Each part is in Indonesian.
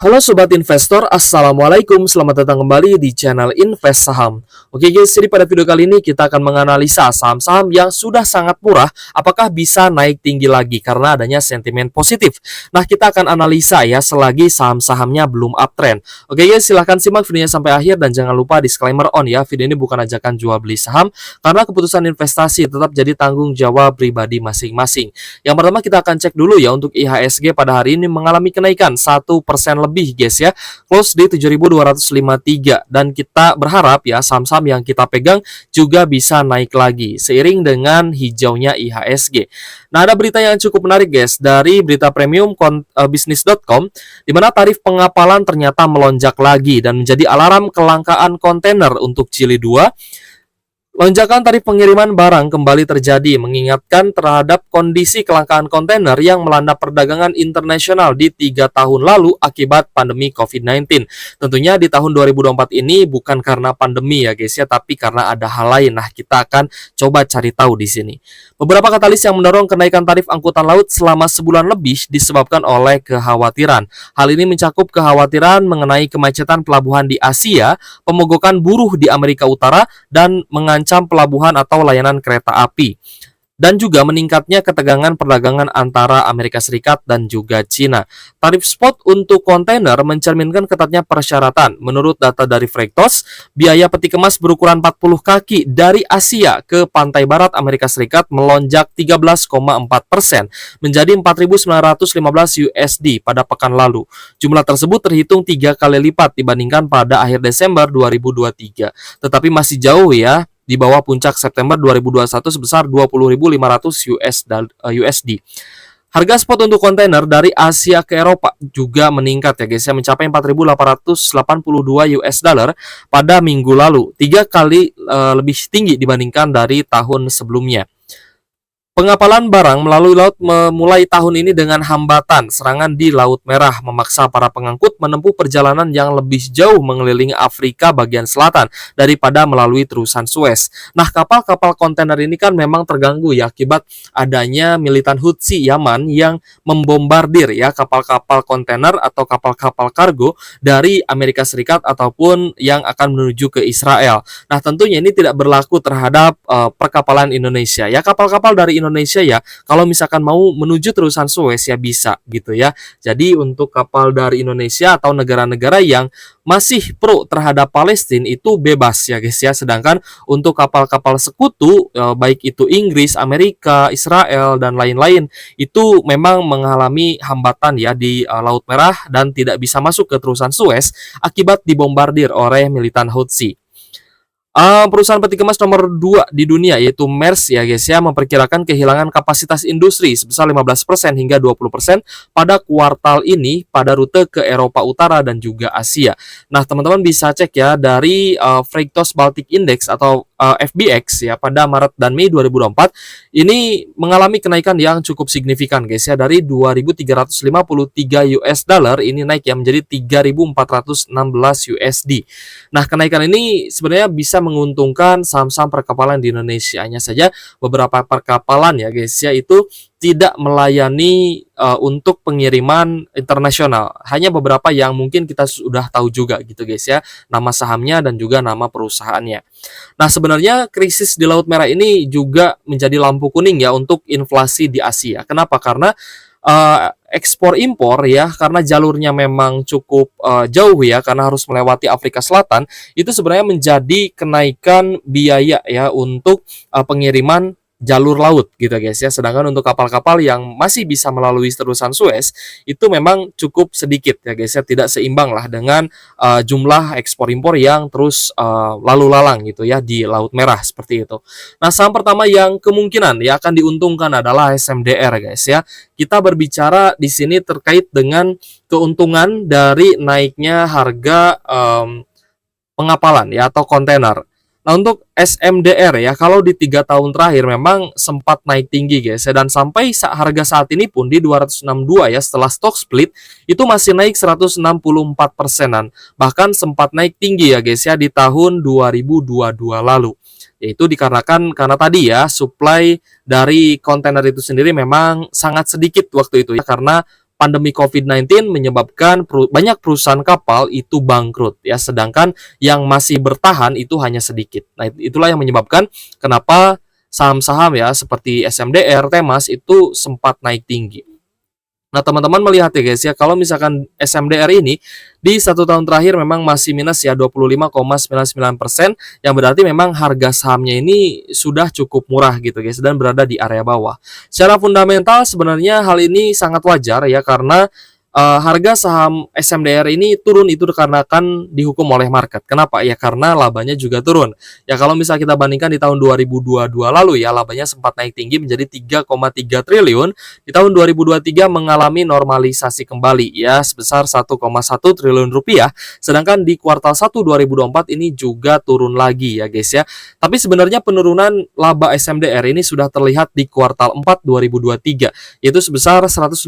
Halo Sobat Investor, Assalamualaikum. Selamat datang kembali di channel Invest Saham. Oke guys, jadi pada video kali ini kita akan menganalisa saham-saham yang sudah sangat murah, apakah bisa naik tinggi lagi karena adanya sentimen positif. Nah, kita akan analisa ya selagi saham-sahamnya belum uptrend. Oke guys, silahkan simak videonya sampai akhir dan jangan lupa disclaimer on ya, video ini bukan ajakan jual beli saham, karena keputusan investasi tetap jadi tanggung jawab pribadi masing-masing. Yang pertama kita akan cek dulu ya, untuk IHSG pada hari ini mengalami kenaikan 1% lebih guys ya, close di 7.253, dan kita berharap ya saham-saham yang kita pegang juga bisa naik lagi seiring dengan hijaunya IHSG. Nah, ada berita yang cukup menarik guys dari berita premium business.com, di mana tarif pengapalan ternyata melonjak lagi dan menjadi alarm kelangkaan kontainer untuk Jili 2. Lonjakan tarif pengiriman barang kembali terjadi, mengingatkan terhadap kondisi kelangkaan kontainer yang melanda perdagangan internasional di 3 tahun lalu akibat pandemi COVID-19. Tentunya di tahun 2024 ini bukan karena pandemi ya guys ya, tapi karena ada hal lain. Nah, kita akan coba cari tahu di sini. Beberapa katalis yang mendorong kenaikan tarif angkutan laut selama sebulan lebih disebabkan oleh kekhawatiran. Hal ini mencakup kekhawatiran mengenai kemacetan pelabuhan di Asia, pemogokan buruh di Amerika Utara, dan mengancam pelabuhan atau layanan kereta api, dan juga meningkatnya ketegangan perdagangan antara Amerika Serikat dan juga Cina. Tarif spot untuk kontainer mencerminkan ketatnya persyaratan. Menurut data dari Freightos, biaya peti kemas berukuran 40 kaki dari Asia ke pantai barat Amerika Serikat melonjak 13,4% menjadi 4.915 USD pada pekan lalu. Jumlah tersebut terhitung 3 kali lipat dibandingkan pada akhir Desember 2023, tetapi masih jauh ya di bawah puncak September 2021 sebesar 20.500 USD. Harga spot untuk kontainer dari Asia ke Eropa juga meningkat ya guys, mencapai 4.882 US dollar pada minggu lalu, 3 kali lebih tinggi dibandingkan dari tahun sebelumnya. Pengapalan barang melalui laut memulai tahun ini dengan hambatan. Serangan di Laut Merah memaksa para pengangkut menempuh perjalanan yang lebih jauh mengelilingi Afrika bagian selatan daripada melalui terusan Suez. Nah, kapal-kapal kontainer ini kan memang terganggu ya akibat adanya militan Houthi Yaman yang membombardir ya kapal-kapal kontainer atau kapal-kapal kargo dari Amerika Serikat ataupun yang akan menuju ke Israel. Nah, tentunya ini tidak berlaku terhadap perkapalan Indonesia. Ya, kapal-kapal dari Indonesia ya, kalau misalkan mau menuju terusan Suez ya bisa gitu ya. Jadi untuk kapal dari Indonesia atau negara-negara yang masih pro terhadap Palestina itu bebas ya guys ya. Sedangkan untuk kapal-kapal sekutu baik itu Inggris, Amerika, Israel dan lain-lain itu memang mengalami hambatan ya di Laut Merah dan tidak bisa masuk ke terusan Suez akibat dibombardir oleh militan Houthi. Perusahaan peti kemas nomor 2 di dunia yaitu Maersk ya guys ya, memperkirakan kehilangan kapasitas industri sebesar 15% hingga 20% pada kuartal ini pada rute ke Eropa Utara dan juga Asia. Nah, teman-teman bisa cek ya dari Freightos Baltic Index atau FBX ya pada Maret dan Mei 2024 ini mengalami kenaikan yang cukup signifikan guys ya, dari 2.353 US dollar ini naik ya menjadi 3.416 USD. Nah, kenaikan ini sebenarnya bisa menguntungkan saham-saham perkapalan di Indonesia. Hanya saja beberapa perkapalan ya guys ya itu tidak melayani untuk pengiriman internasional. Hanya beberapa yang mungkin kita sudah tahu juga gitu guys ya, nama sahamnya dan juga nama perusahaannya. Nah, sebenarnya krisis di Laut Merah ini juga menjadi lampu kuning ya untuk inflasi di Asia. Kenapa? Karena ekspor impor ya, karena jalurnya memang cukup jauh ya, karena harus melewati Afrika Selatan, itu sebenarnya menjadi kenaikan biaya ya untuk pengiriman jalur laut gitu guys ya. Sedangkan untuk kapal-kapal yang masih bisa melalui terusan Suez itu memang cukup sedikit ya guys ya, tidak seimbang lah dengan jumlah ekspor impor yang terus lalu lalang gitu ya di Laut Merah seperti itu. Nah, saham pertama yang kemungkinan ya akan diuntungkan adalah SMDR guys ya. Kita berbicara di sini terkait dengan keuntungan dari naiknya harga pengapalan ya atau kontainer. Nah, untuk SMDR ya, kalau di 3 tahun terakhir memang sempat naik tinggi guys ya, dan sampai harga saat ini pun di 262 ya setelah stock split itu masih naik 164%-an. Bahkan sempat naik tinggi ya guys ya di tahun 2022 lalu. Yaitu dikarenakan karena tadi ya supply dari kontainer itu sendiri memang sangat sedikit waktu itu ya, karena pandemi COVID-19 menyebabkan banyak perusahaan kapal itu bangkrut ya, sedangkan yang masih bertahan itu hanya sedikit. Nah, itulah yang menyebabkan kenapa saham-saham ya seperti SMDR, Temas itu sempat naik tinggi. Nah, teman-teman melihat ya guys ya, kalau misalkan SMDR ini di 1 tahun terakhir memang masih minus ya 25,99%, yang berarti memang harga sahamnya ini sudah cukup murah gitu guys, dan berada di area bawah. Secara fundamental sebenarnya hal ini sangat wajar ya, karena harga saham SMDR ini turun itu dikarenakan dihukum oleh market. Kenapa? Ya karena labanya juga turun. Ya kalau misalnya kita bandingkan di tahun 2022 lalu ya, labanya sempat naik tinggi menjadi 3,3 triliun. Di tahun 2023 mengalami normalisasi kembali ya sebesar 1,1 triliun rupiah. Sedangkan di kuartal 1 2024 ini juga turun lagi ya guys ya. Tapi sebenarnya penurunan laba SMDR ini sudah terlihat di kuartal 4 2023, yaitu sebesar 166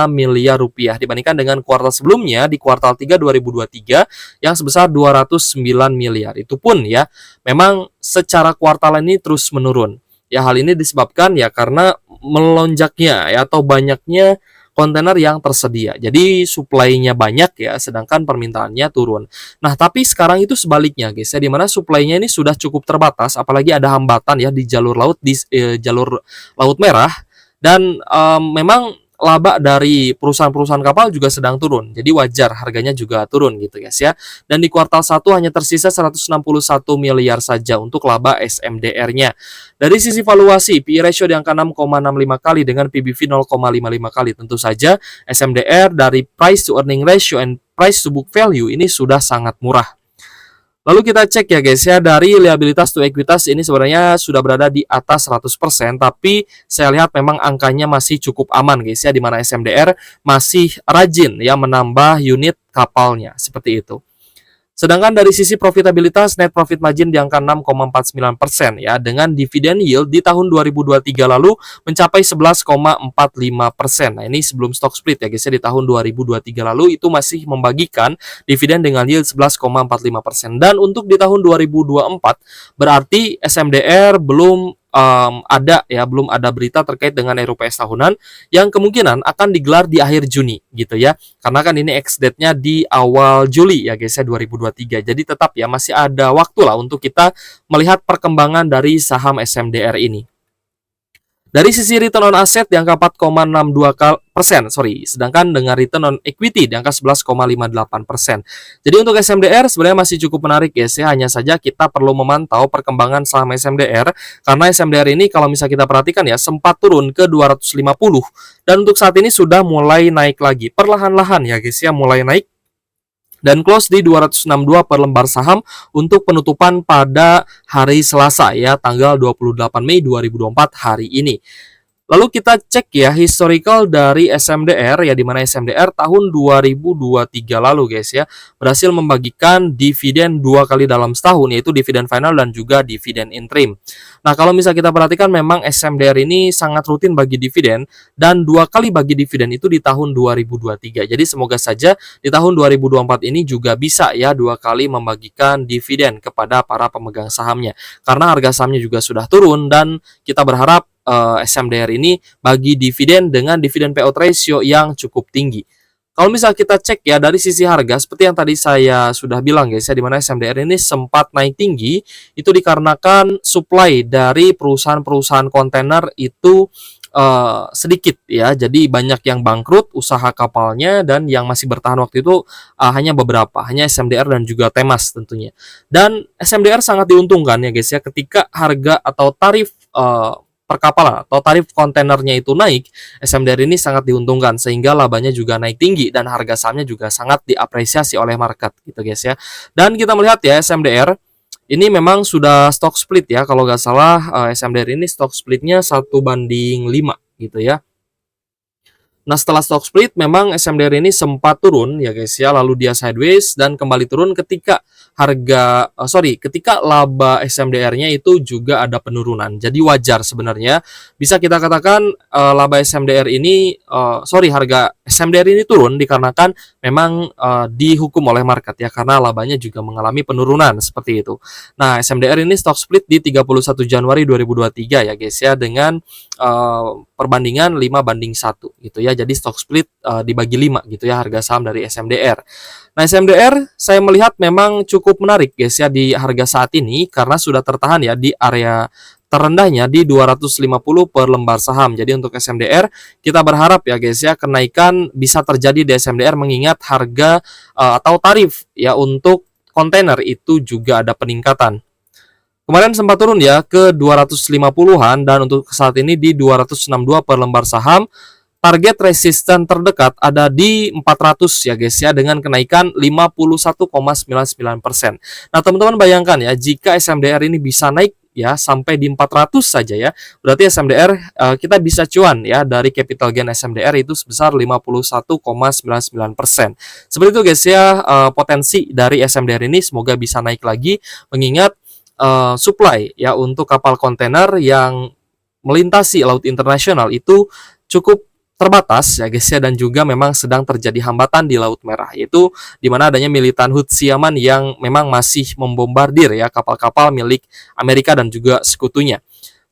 miliar rupiah, dibandingkan dengan kuartal sebelumnya di kuartal 3 2023 yang sebesar 209 miliar. Itu pun ya memang secara kuartal ini terus menurun. Ya hal ini disebabkan ya karena melonjaknya ya atau banyaknya kontainer yang tersedia. Jadi supply-nya banyak ya, sedangkan permintaannya turun. Nah, tapi sekarang itu sebaliknya guys ya, di mana supply-nya ini sudah cukup terbatas, apalagi ada hambatan ya di jalur laut, di jalur Laut Merah, dan memang laba dari perusahaan-perusahaan kapal juga sedang turun. Jadi wajar harganya juga turun gitu guys ya. Dan di kuartal 1 hanya tersisa 161 miliar saja untuk laba SMDR-nya. Dari sisi valuasi, PE ratio di angka 6,65 kali dengan PBV 0,55 kali. Tentu saja SMDR dari price to earning ratio and price to book value ini sudah sangat murah. Lalu kita cek ya guys ya, dari liabilitas to ekuitas ini sebenarnya sudah berada di atas 100%, tapi saya lihat memang angkanya masih cukup aman guys ya, di mana SMDR masih rajin ya menambah unit kapalnya, seperti itu. Sedangkan dari sisi profitabilitas, net profit margin di angka 6,49% ya, dengan dividen yield di tahun 2023 lalu mencapai 11,45%. Nah, ini sebelum stock split ya guys ya, di tahun 2023 lalu itu masih membagikan dividen dengan yield 11,45%. Dan untuk di tahun 2024 berarti SMDR belum belum ada berita terkait dengan RUPS tahunan yang kemungkinan akan digelar di akhir Juni gitu ya. Karena kan ini ex-date-nya di awal Juli ya guys ya 2023. Jadi tetap ya masih ada waktu lah untuk kita melihat perkembangan dari saham SMDR ini. Dari sisi return on asset di angka 4,62%, sedangkan dengan return on equity di angka 11,58%. Jadi untuk SMDR sebenarnya masih cukup menarik ya, hanya saja kita perlu memantau perkembangan saham SMDR, karena SMDR ini kalau misalnya kita perhatikan ya sempat turun ke 250 dan untuk saat ini sudah mulai naik lagi, perlahan-lahan ya guys ya, mulai naik dan close di 262 per lembar saham untuk penutupan pada hari Selasa ya, tanggal 28 Mei 2024 hari ini. Lalu kita cek ya historical dari SMDR ya, di mana SMDR tahun 2023 lalu guys ya berhasil membagikan dividen 2 kali dalam setahun, yaitu dividen final dan juga dividen interim. Nah, kalau misalnya kita perhatikan memang SMDR ini sangat rutin bagi dividen dan 2 kali bagi dividen itu di tahun 2023. Jadi semoga saja di tahun 2024 ini juga bisa ya 2 kali membagikan dividen kepada para pemegang sahamnya. Karena harga sahamnya juga sudah turun dan kita berharap SMDR ini bagi dividen dengan dividen payout ratio yang cukup tinggi. Kalau misal kita cek ya dari sisi harga, seperti yang tadi saya sudah bilang guys ya, di mana SMDR ini sempat naik tinggi itu dikarenakan supply dari perusahaan-perusahaan kontainer itu sedikit ya, jadi banyak yang bangkrut usaha kapalnya, dan yang masih bertahan waktu itu hanya beberapa, hanya SMDR dan juga Temas tentunya. Dan SMDR sangat diuntungkan ya guys ya, ketika harga atau tarif perkapalan atau tarif kontainernya itu naik, SMDR ini sangat diuntungkan sehingga labanya juga naik tinggi dan harga sahamnya juga sangat diapresiasi oleh market gitu guys ya. Dan kita melihat ya SMDR ini memang sudah stock split ya, kalau nggak salah SMDR ini stock splitnya 1:5 gitu ya. Nah, setelah stock split memang SMDR ini sempat turun ya guys ya, lalu dia sideways dan kembali turun ketika ketika laba SMDR-nya itu juga ada penurunan. Jadi wajar sebenarnya, bisa kita katakan laba SMDR ini harga SMDR ini turun dikarenakan memang dihukum oleh market ya, karena labanya juga mengalami penurunan seperti itu. Nah, SMDR ini stock split di 31 Januari 2023 ya guys ya, dengan perbandingan 5:1 gitu ya. Jadi stock split dibagi 5 gitu ya harga saham dari SMDR. Nah, SMDR saya melihat memang cukup menarik guys ya di harga saat ini karena sudah tertahan ya di area terendahnya di 250 per lembar saham. Jadi untuk SMDR kita berharap ya guys ya kenaikan bisa terjadi di SMDR mengingat harga atau tarif ya untuk kontainer itu juga ada peningkatan. Kemarin sempat turun ya ke 250-an dan untuk saat ini di 262 per lembar saham. Target resisten terdekat ada di 400 ya guys ya dengan kenaikan 51,99%. Nah, teman-teman bayangkan ya jika SMDR ini bisa naik ya sampai di 400 saja ya. Berarti SMDR kita bisa cuan ya dari capital gain SMDR itu sebesar 51,99%. Seperti itu guys ya potensi dari SMDR ini semoga bisa naik lagi mengingat supply ya untuk kapal kontainer yang melintasi laut internasional itu cukup terbatas ya guys ya dan juga memang sedang terjadi hambatan di Laut Merah yaitu di mana adanya militan Houthi Yaman yang memang masih membombardir ya kapal-kapal milik Amerika dan juga sekutunya.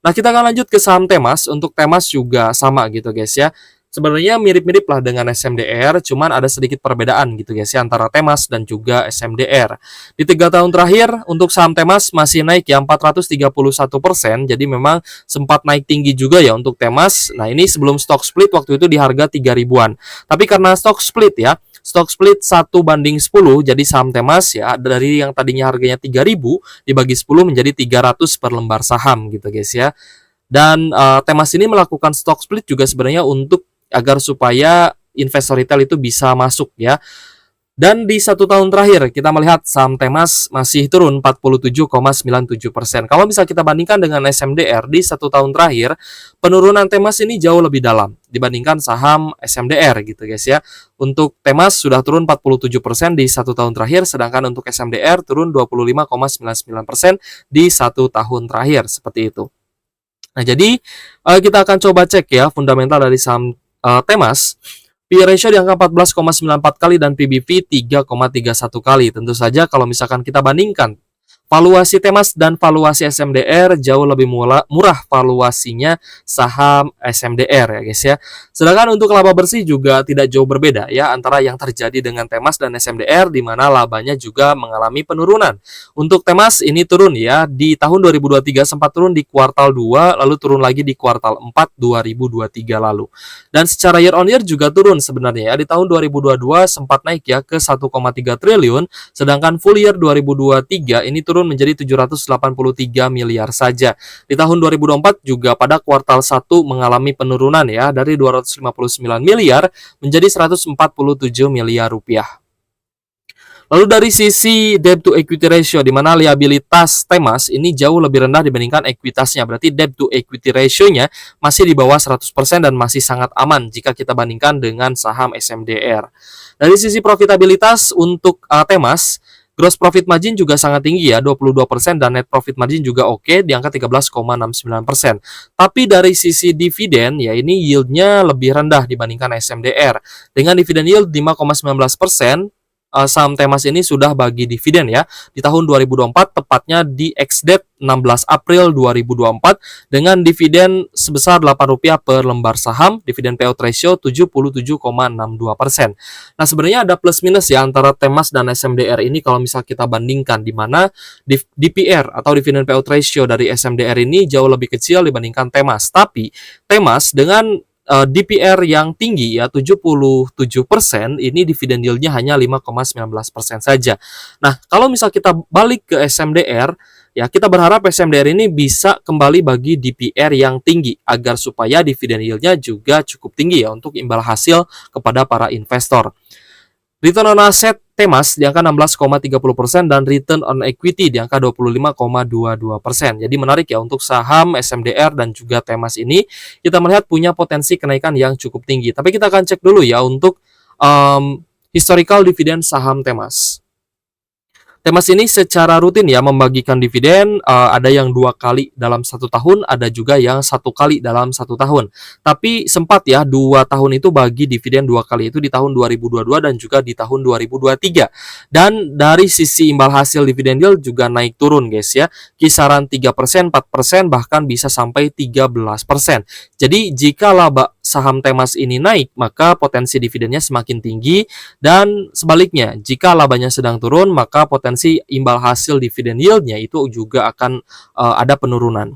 Nah, kita akan lanjut ke saham Temas. Untuk Temas juga sama gitu guys ya. Sebenarnya mirip-mirip lah dengan SMDR, cuman ada sedikit perbedaan gitu guys ya antara Temas dan juga SMDR. Di 3 tahun terakhir untuk saham Temas masih naik ya 431%, jadi memang sempat naik tinggi juga ya untuk Temas. Nah, ini sebelum stock split waktu itu di harga 3 ribuan. Tapi karena stock split ya, stock split 1:10, jadi saham Temas ya dari yang tadinya harganya 3.000 dibagi 10 menjadi 300 per lembar saham gitu guys ya. Dan Temas ini melakukan stock split juga sebenarnya untuk agar supaya investor retail itu bisa masuk ya. Dan di 1 tahun terakhir kita melihat saham Temas masih turun 47,97%. Kalau bisa kita bandingkan dengan SMDR di 1 tahun terakhir, penurunan Temas ini jauh lebih dalam dibandingkan saham SMDR gitu guys ya. Untuk Temas sudah turun 47% di 1 tahun terakhir, sedangkan untuk SMDR turun 25,99% di 1 tahun terakhir seperti itu. Nah, jadi kita akan coba cek ya fundamental dari saham Temas. P/E ratio di angka 14,94 kali dan PBV 3,31 kali. Tentu saja kalau misalkan kita bandingkan valuasi Temas dan valuasi SMDR jauh lebih murah valuasinya saham SMDR ya guys ya. Sedangkan untuk laba bersih juga tidak jauh berbeda ya antara yang terjadi dengan Temas dan SMDR di mana labanya juga mengalami penurunan. Untuk Temas ini turun ya di tahun 2023 sempat turun di kuartal 2 lalu turun lagi di kuartal 4 2023 lalu. Dan secara year on year juga turun sebenarnya ya. Di tahun 2022 sempat naik ya ke 1,3 triliun sedangkan full year 2023 ini turun menjadi 783 miliar saja. Di tahun 2024 juga pada kuartal 1 mengalami penurunan ya dari 259 miliar menjadi 147 miliar rupiah. Lalu dari sisi debt to equity ratio di mana liabilitas Temas ini jauh lebih rendah dibandingkan ekuitasnya. Berarti debt to equity ratio-nya masih di bawah 100% dan masih sangat aman jika kita bandingkan dengan saham SMDR. Dari sisi profitabilitas untuk Temas, gross profit margin juga sangat tinggi ya, 22% dan net profit margin juga oke di angka 13,69%. Tapi dari sisi dividen ya ini yieldnya lebih rendah dibandingkan SMDR. Dengan dividen yield 5,19%, saham Temas ini sudah bagi dividen ya di tahun 2024 tepatnya di ex-date 16 April 2024 dengan dividen sebesar Rp8 per lembar saham, dividen payout ratio 77,62%. Nah, sebenarnya ada plus minus ya antara Temas dan SMDR ini kalau misal kita bandingkan di mana DPR atau dividen payout ratio dari SMDR ini jauh lebih kecil dibandingkan Temas. Tapi Temas dengan DPR yang tinggi ya 77%, ini dividen yield-nya hanya 5,19% saja. Nah, kalau misal kita balik ke SMDR, ya kita berharap SMDR ini bisa kembali bagi DPR yang tinggi agar supaya dividen yield-nya juga cukup tinggi ya untuk imbal hasil kepada para investor. Return on asset Temas di angka 16,30% dan return on equity di angka 25,22%. Jadi menarik ya untuk saham SMDR dan juga Temas ini kita melihat punya potensi kenaikan yang cukup tinggi. Tapi kita akan cek dulu ya untuk historical dividend saham Temas. Temas ini secara rutin ya membagikan dividen, ada yang 2 kali dalam 1 tahun, ada juga yang 1 kali dalam 1 tahun. Tapi sempat ya 2 tahun itu bagi dividen 2 kali, itu di tahun 2022 dan juga di tahun 2023. Dan dari sisi imbal hasil dividen yield juga naik turun guys ya, kisaran 3%, 4%, bahkan bisa sampai 13%. Jadi jika laba saham Temas ini naik, maka potensi dividennya semakin tinggi, dan sebaliknya, jika labanya sedang turun, maka potensi imbal hasil dividen yield-nya itu juga akan ada penurunan.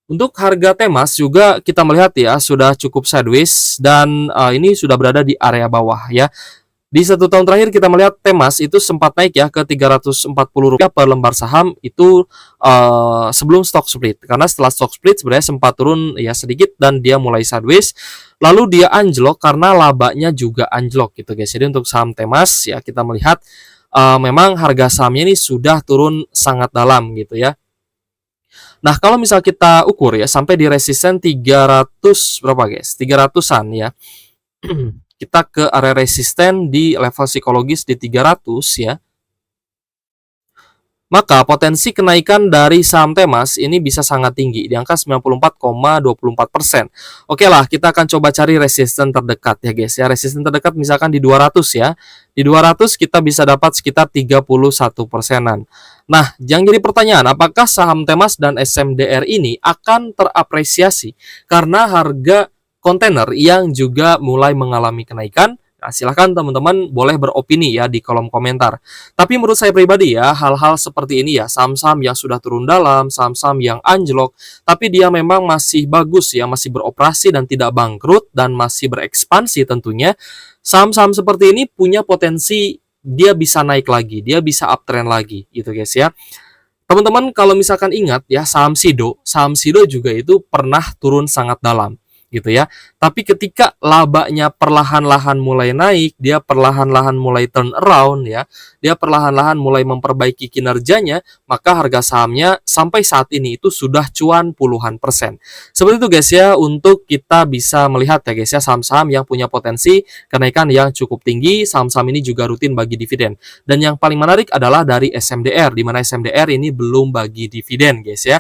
Untuk harga Temas juga kita melihat ya sudah cukup sideways dan ini sudah berada di area bawah ya. Di 1 tahun terakhir kita melihat Temas itu sempat naik ya ke Rp340 per lembar saham itu sebelum stock split. Karena setelah stock split sebenarnya sempat turun ya sedikit dan dia mulai sideways. Lalu dia anjlok karena labanya juga anjlok gitu guys. Jadi untuk saham Temas ya kita melihat memang harga sahamnya ini sudah turun sangat dalam gitu ya. Nah, kalau misal kita ukur ya sampai di resisten 300 berapa guys? 300-an ya. Kita ke area resisten di level psikologis di 300 ya. Maka potensi kenaikan dari saham Temas ini bisa sangat tinggi di angka 94,24%. Oke lah, kita akan coba cari resisten terdekat ya guys ya. Resisten terdekat misalkan di 200 ya. Di 200 kita bisa dapat sekitar 31%-an. Nah, yang jadi pertanyaan, apakah saham Temas dan SMDR ini akan terapresiasi karena harga kontainer yang juga mulai mengalami kenaikan? Nah, silahkan teman-teman boleh beropini ya di kolom komentar. Tapi menurut saya pribadi ya, hal-hal seperti ini ya, saham-saham yang sudah turun dalam, saham-saham yang anjlok, tapi dia memang masih bagus ya, masih beroperasi dan tidak bangkrut, dan masih berekspansi tentunya. Saham-saham seperti ini punya potensi dia bisa naik lagi, dia bisa uptrend lagi gitu guys ya. Teman-teman kalau misalkan ingat ya, saham Sido juga itu pernah turun sangat dalam gitu ya. Tapi ketika labanya perlahan-lahan mulai naik, dia perlahan-lahan mulai turn around ya, dia perlahan-lahan mulai memperbaiki kinerjanya, maka harga sahamnya sampai saat ini itu sudah cuan puluhan persen. Seperti itu guys ya, untuk kita bisa melihat ya guys ya, saham-saham yang punya potensi kenaikan yang cukup tinggi, saham-saham ini juga rutin bagi dividen. Dan yang paling menarik adalah dari SMDR, di mana SMDR ini belum bagi dividen guys ya.